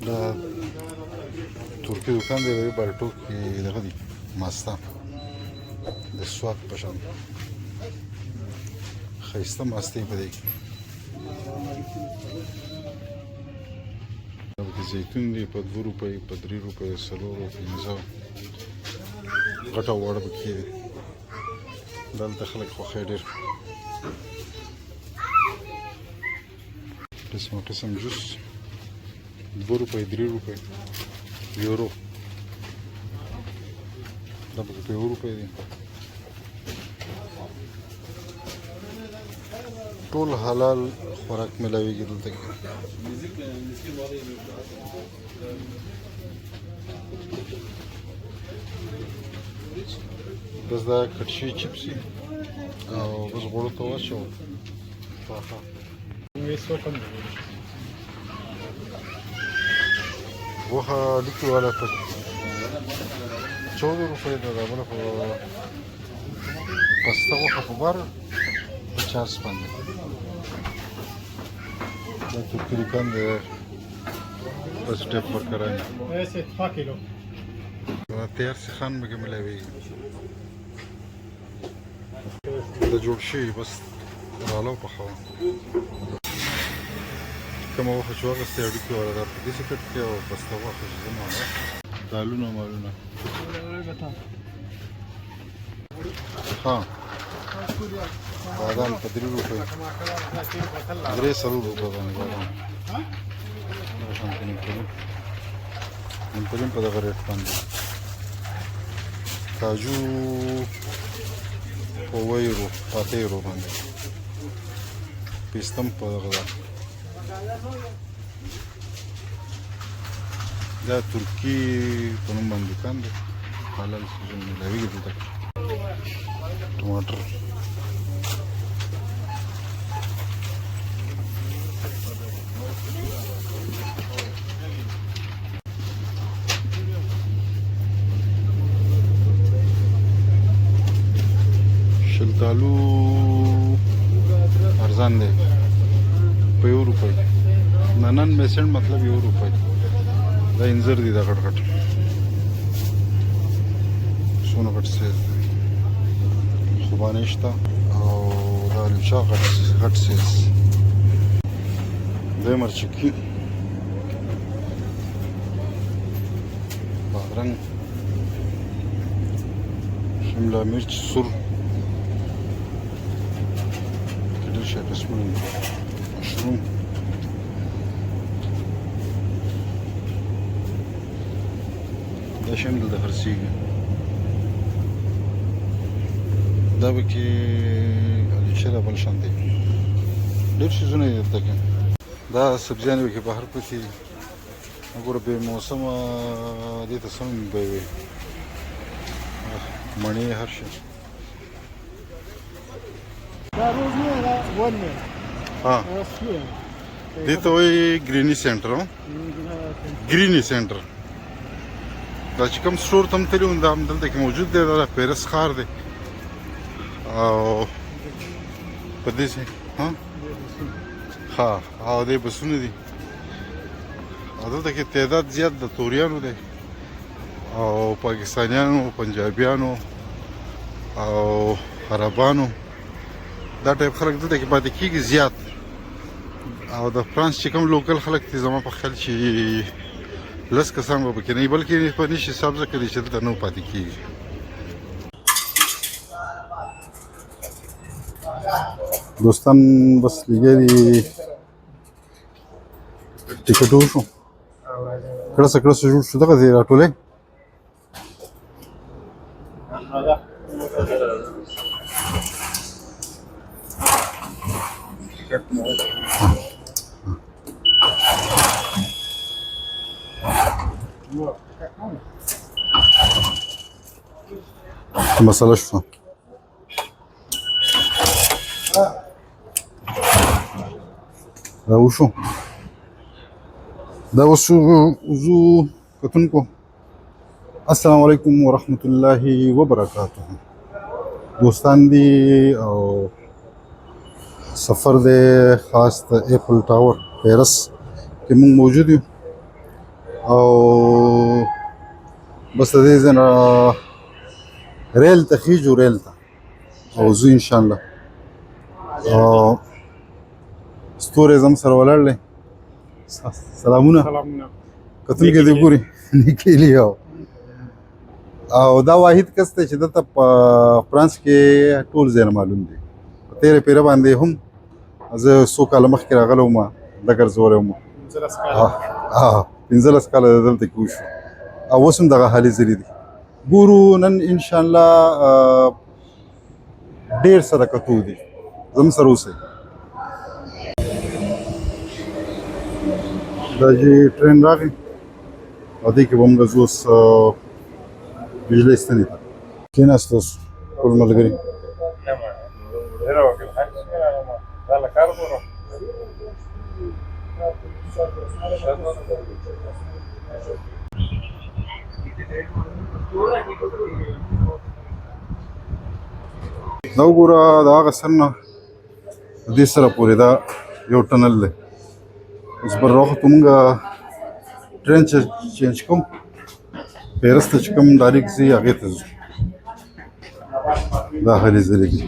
دا ترکي دوکان دی بالټو کې دغه دی ماسته د سواد په شان ښایسته ماستې په دی کې زیتون دی په 2 روپۍ په 3 روپۍ 4 5 غټه وړه پکې دی دلته خلک خوښوي ډېر قسم جوس 2 روپۍ 3 روپۍ یورو دا پکې په 1 روپۍ دی ټول حلال خوراک ملاویږي دلته کې بس دا کټ شوي چپس او بس غوړو ته واچوه غوښه لیکي والا په 14 روپۍ ده دا بله په پسته غوښه په بار 50 باندې دا ترکي دوکان دی بس ټیپ ورکرانی تیار سیخان پکې ملاویږي دا جوړ شوي بس راله وپخوه کومه غوښه چې واخیستې هډوکي والا دا په داسې کټ کې او پسته غوښه چې زه ماله دالونه مالونه ها بادام په 3 روپۍ 3 روپۍ باندې بادام دا شانتي نیمپلین په دغه ریټ باندې کاجو په 1 یورو 8 یورو باندې پیستم په دغه دا ترکي په نوم باندې دوکان دی حلال سیزن ملاویږي دلته ټماټر شلتالو ارزان دی په 1 روپۍ ننن میسنډ مطلب 1 روپۍ دا انځر دی دا غټ غټ څونه غټ سیز دی خوبانې شته او دا الوچا غټ سیز دی مرچکي بادرنګ شمله مرچ سور ډېر شي قسمونه مشروم دا شی هم دلته خرڅېږي دا پکې الوچه دا بل شان دی ډېر څیزونه دي دلته کې دا سبزیانې پکې بهر پرتې دي وګوره بې موسمه دې ته څه نوم به وي مڼې هر شی ها دې ته وایي ګریني سینټر ګریني سینټر دا چې کوم سټور ته هم تللي وم دا همدلته کې موجود دی دا پیرس ښار دی او په دې ها او دې بسونه دي او دلته کې تعداد زیات د توریانو دی او پاکستانیانو پنجابیانو او عربانو دا ټایپ خلک دلته کې پاتې کېږي زیات او د فرانس چې کوم لوکل خلک دي زما په خیال چې 10 کسان به پکې نه وي بلکې په نش حساب ځکه دی چې دلته نه پاتې کېږي دوستان بس لګیا دي ټیکټ وشو کړه څه جوړ شو دغه ځای راټولې مسألة شو دا وشو دا وشو زو کتونکو السلام علیکم ورحمت الله وبرکاته دوستان دی او سفر دی خاص د ایپل ټاور پیرس کې موږ موجود یو او بس د دې ځای نه ریل ته خیجو ریل ته او ځو انشاءالله. ستوري زم سره ولاړ دی. سلامونه کتونکي دې ګوري نکیلی او دا واحد کس دی چې دلته په فرانس کې ټول ځایونه معلوم دي. په تېره پیره باندې هم زه څو کاله مخکې راغلی وم دا ګرځولی وم 15 کاله دلته کې وشو او اوس هم دغه حالې ځلې دي. ګورو نن انشاءالله ډېر سره کتو دي. زم سره اوسئ. دا چې ټرین راغی او دې کې به موږ ځو اوس بجلۍ ستنې ته. کېناست اوس ټول ملګري. دا وګوره د هغه سر نه دې سره پورې دا یو ټنل دی. اوس بر راوختو مونږ ټرین چینج کوم پیرس ته چې کوم ډایرکټ ځي هغې ته ځو. دا هلې ځلې دي.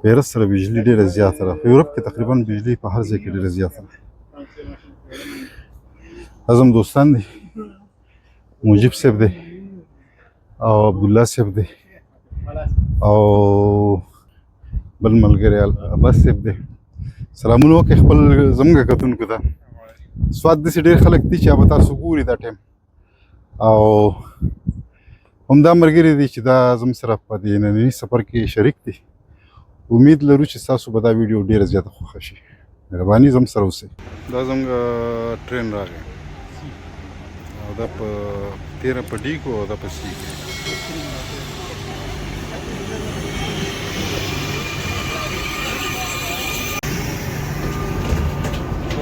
پیرس سره بجلي ډېره زیاته ده. په یورپ کې تقریبا بجلي په هر ځای کې ډېره زیاته ده. دا زموږ دوستان دي. مجیب صاحب دی او عبدالله صاحب دی او بل ملګری عباس صاحب دی. سلامونه وکړئ خپل زموږ کتونکو ته. سوات داسې ډېر خلک دي چې به تاسو ګوري دا ټایم او همدا ملګري دي چې دا زموږ سره په دې ننني سفر کې شریک دي. امید لرو چې ستاسو به دا ویډیو ډېره زیاته خوښه شي. مهرباني زموږ سره اوسئ. دا زموږ ټرین راغی او دا په 13 په ډي کې او دا په سي کې.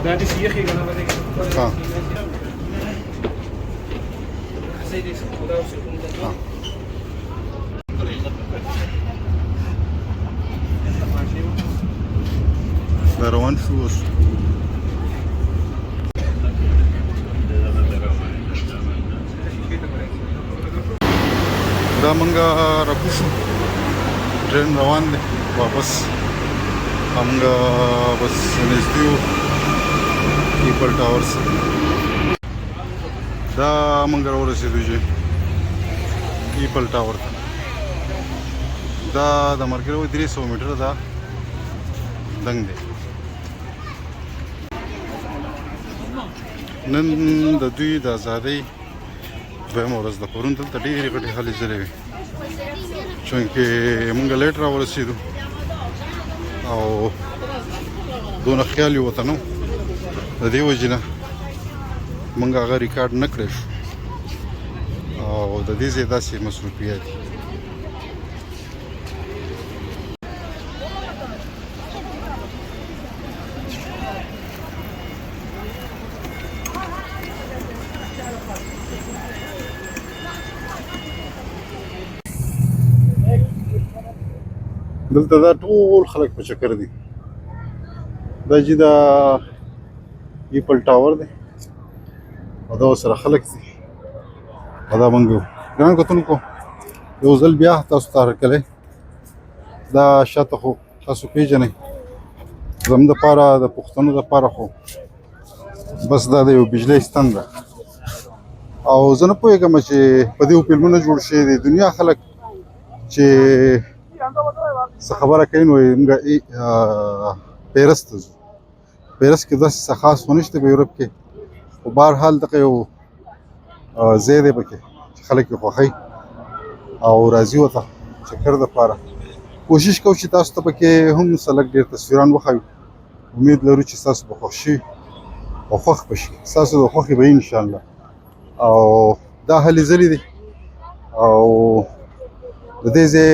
دا دې یخې کنه باندې ها دا روان شو اوس. دا مونږه راکوشو ټرین روان دی واپس. همږه بس نږدې یو ایپل ټاورس. دا مونږ راورسېدو چې ایپل ټاور ته. دا د مرګرو 300 میټره دا دنګ دی. نن د دوی د ازادۍ دویمه ورځ ده. پرون دلته ډېرې غټې هلې ځلې وې چونکې مونږ لیټ راورسېدو او دونه خیال یې ورته نه و. د دې وجې نه مونږ هغه ریکارډ نه کړی شو او د دې ځای داسې مصروفیات دي. دلته دا ټول خلک په چکر دي. دا چې دا ایپل ټاور دی او دا ورسره خلک دي او دا مونږ ګران کتونکو یو ځل بیا تاسو ته هرکلی. دا شاته خو تاسو پیژنئ زموږ دپاره د پښتنو دپاره خو بس دا د یو بجلۍ ستن ده او زه نه پوهېږم چې په دې فلمونه جوړ شوي دي. دنیا خلک چې څه خبره کوي نو موږ پیرس ته ځو. پیرس کې داسې څه خاص خو نشته په یورپ کې خو بهرحال دغه یو ځای دی پکې چې خلک یې خوښوي او راځي ورته چکر دپاره. کوشش کوو چې تاسو ته پکې هم څه لږ ډېر تصویران وښایو. امید لرو چې ستاسو به خوښ شي او خوښ به شي. ستاسو د خوښې به انشاءالله. او دا هلې ځلې دي او د دې ځای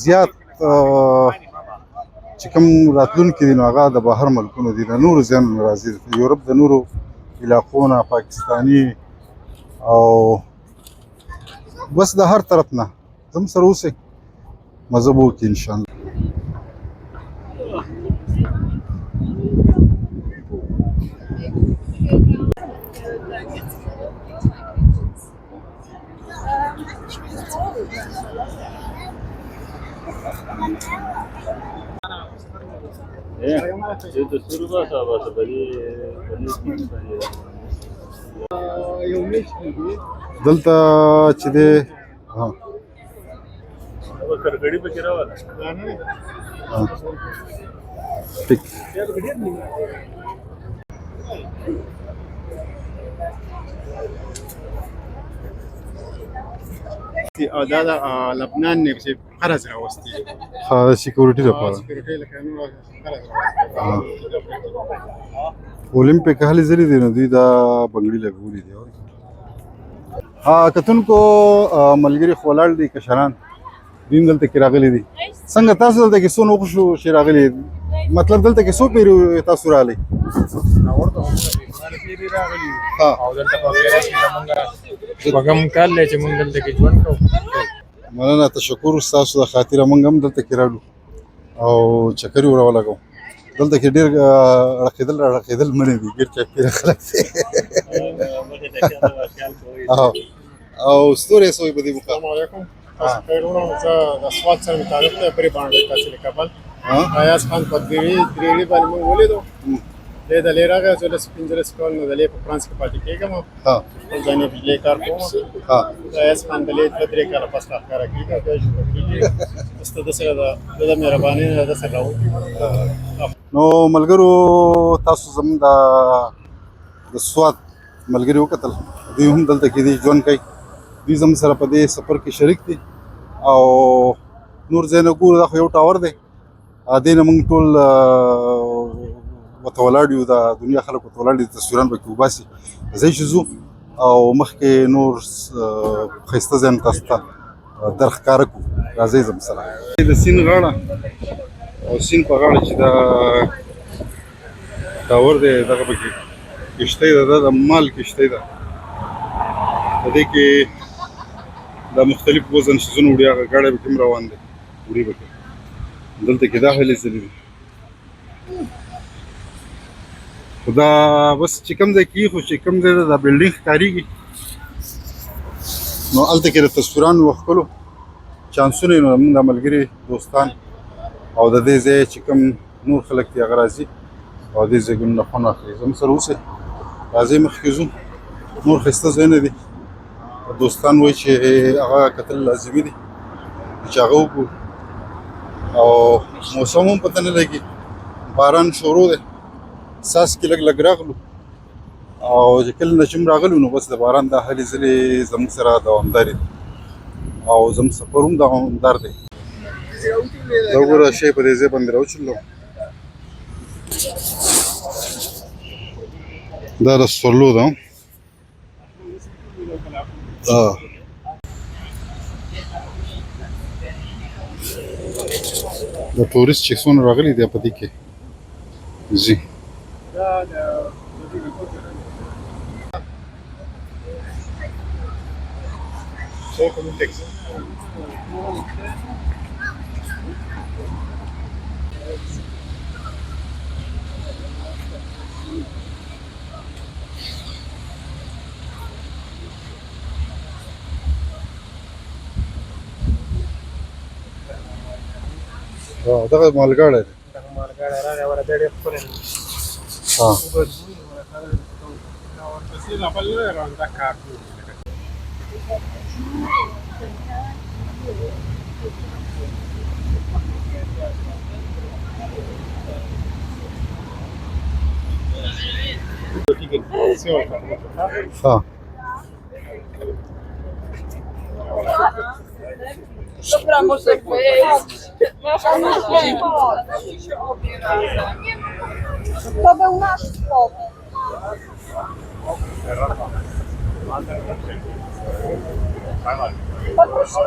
زیات چې کوم راتلونکي دي نو هغه د بهر ملکونو دي. د نورو ځایونو نه راځي. د یورپ د نورو علاقو نه پاکستاني او بس د هر طرف نه. زموږ سره اوسئ مزه به وکړي انشاءالله. यो त सुरुमा छ अब भोलि دلته چې دی ها अब करकड़ी पे गिरा वाला ټیک او دا د لبنان نه چې قرض راوستي ها سکیورټي لپاره سکیورټي لکه نو قرض ها اولمپیک هلي زری دی نو دوی دا بنگړي لګولې دي ها کتونکو ملګری خولال دي کشران دین دلته کې راغلي دي څنګه تاسو دلته کې څو نو شو چې راغلي مطلب دلته کې څو پیرو تاسو راغلي ها او دلته په غیرت کې زمونږه وګم کال چې مونږ دلته کې ژوند کوو مننه تشکر تاسو د خاطر مونږ هم دلته کې راغلو او چکر ورولګو دلته کې ډیر رقیدل منه دي ډیر چا پیر خلک دي او ستوري سوې په دې مخه السلام علیکم تاسو خیرونه زه د سواد سره متعلق ته پرې باندې تاسو لیکل آیاز خان پدوی درېړي باندې موږ ولیدو د لیراغه چې لس پنځلس کال نو د لې په فرانس کې پاتې کېږم ها ځانې بجلی کار کوم ها آیاز خان د لې د درې کال پس کار کوي دا جوړ کیږي است د سره د مهرباني د سره راو نو ملګرو تاسو زموږ د سواد ملګری وکتل دوی هم دلته کې دي ژوند کوي دوی زموږ سره په دې سفر کې شریک دي او نور ځای نه ګورو دا خو یو ټاور دی دې نه موږ ټول ورته ولاړ یو د دنیا خلک ورته ولاړ دي تصویران پکې وباسي ځای چې ځو او مخکې نور ښایسته ځایونه تاسو ته درښکاره کړو راځئ زموږ سره د سیند غاړه او سیند په غاړه چې دا ټاور دی دغه پکې کښتۍ ده دا د مال کښتۍ ده په دې کې دا مختلف وزن شیزونه وړي هغه ګاډی پکې هم روان دی وړي پکې دلته کې دا هلې ځلې دي خو دا بس چې کوم ځای کې خو چې کوم ځای دا بلډینګ ښکارېږي نو هلته کې د تصویرانو وښکلو چانسونه یې نو زموږ د ملګري دوستان او د دې ځای چې کوم نور خلک دي هغه راځي او دې ځایونو نه خوند اخلي زموږ سره اوسئ راځئ مخکې ځو نور ښایسته ځایونه دي دوستان وایي چې هغه کتل لازمي دي چې هغه وګورو او موسم هم پته نه لګي باران شروع دی ساس کې لږ راغلو او چې کله نه چې موږ راغلو نو بس د باران دا هلې ځلې زموږ سره دوامدارې دي او زموږ سفر هم دوامدار دی دا وګوره شی په دې ځای باندې راوچلو دا د سولو ده د ټورست چې څونه راغلي دي په دې کې ځي دغه مالګاړی دی مالګاړی راغی ورته ډېر خپل ها ورپسې لا بل نه رانده کار کوي ها Dobramo se To był nasz spot. Poprosimy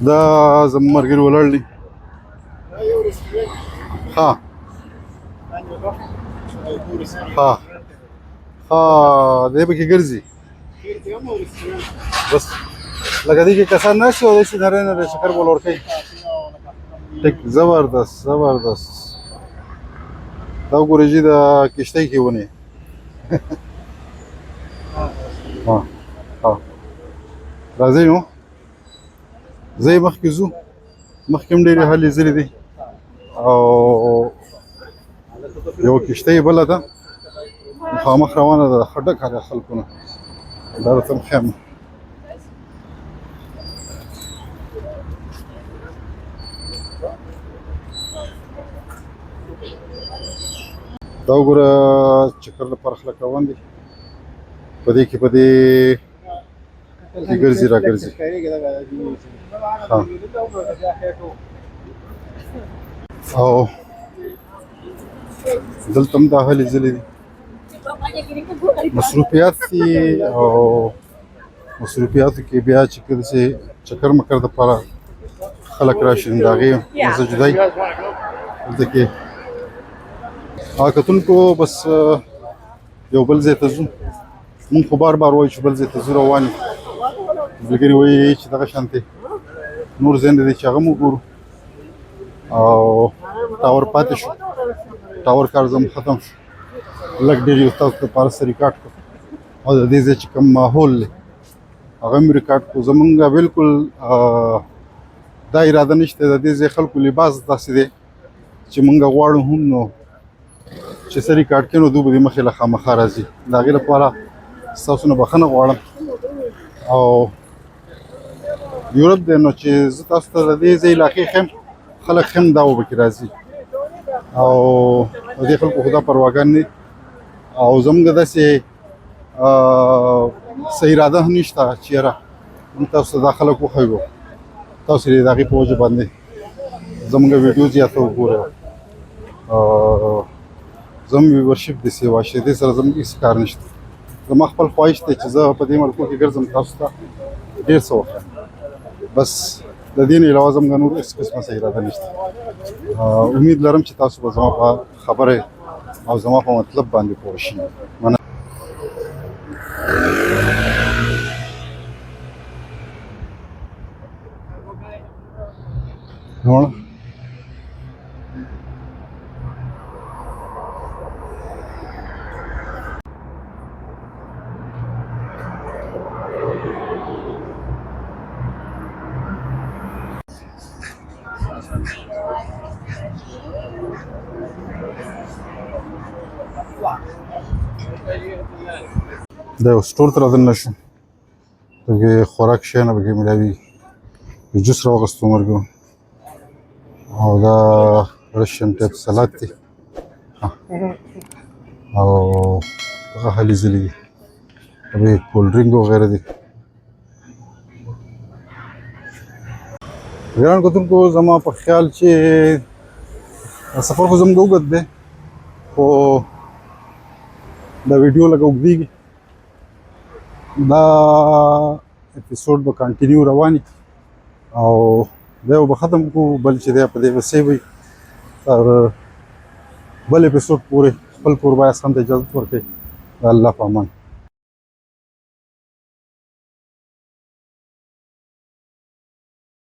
دا زموږ ملګري ولاړ دي ها ها ها دې پکې ګرځي بس لکه دې کې کسان نشي او دې نری نری شکر بول ورکوي ټیک زبردست زبردست دا وګورئ چې د کښتۍ کې ونې راځئ نو ځئ مخکې ځو مخکې هم ډېرې هلې ځلې دي او یوه کښتۍ بله ده مخامخ روانه ده ښه ډکه ده خلکو نه دا درته هم ښیم دا وګوره چکر لپاره خلک روان دي په دې کې ګرځي را ګرځي او دلته هم دا هلې ځلې دي مصروفیات دي او مصروفیاتو کې بیا چې کله چې چکر مکر دپاره خلک راشي نو د هغې مزه جدای دلته کې کتونکو بس یو بل ځای ته ځو مونږ خو بار بار وایو چې بل ځای ته ځو روان یو ملګري وایي چې دغه شانتې نور ځایونه دي چې هغه هم وګورو او ټاور پاتې شو ټاور کار زموږ ختم شو لږ ډېر یو تاسو دپاره څه ریکارډ کړو او د دې ځای چې کوم ماحول دی هغه هم ریکارډ کړو زمونږ بلکل دا اراده نشته د دې ځای خلکو لباس داسې دی چې مونږ غواړو هم نو چې څه ریکارډ کړي نو دوی به دې مخې له خامخا راځي د هغې لپاره ستاسو نه بخښنه غواړم او یورپ دی نو چې زه تاسو ته د دې ځای علاقې ښیم خلک ښیم دا به پکې راځي او د دې خلکو خو دا پرواګان نه او زموږ داسې څه اراده هم نشته چې یاره موږ تاسو ته دا خلک وښیو تاسو یې د هغې په وجه باندې زموږ ویډیو زیاته وګورئ زموږ ویورشپ د سیوا شي دې سره زموږ هېڅ کار نشته زما خپل خواهش دی چې زه په دې ملکو کې ګرځم تاسو ته ډېر څه وښیم بس د دې نه علاوه زموږ نور هېڅ قسمه څه اراده نشته امید لرم چې تاسو به زما په خبره او زما په مطلب باندې پوه شئ دا یو سټور ته رادننه شو پکې خوراک شیان پکې میلاوي جوس راواغستو مرګو او دا رشین ټایپ سلاد دی او هغه هلې ځلې دي به کولډ ډرینک وغیره دي ګران کتونکو زما په خیال چې سفر خو زموږ اوږد دی خو دا ویډیو لږ اوږدېږي دا اپیسوډ به کنټینیو رواني او دا یو به ختم کړو بل چې دی په دې به سیو وي تر بل اپیسوډ پورې خپل کوربایاستان ته اجازت ورکړئ د الله په امان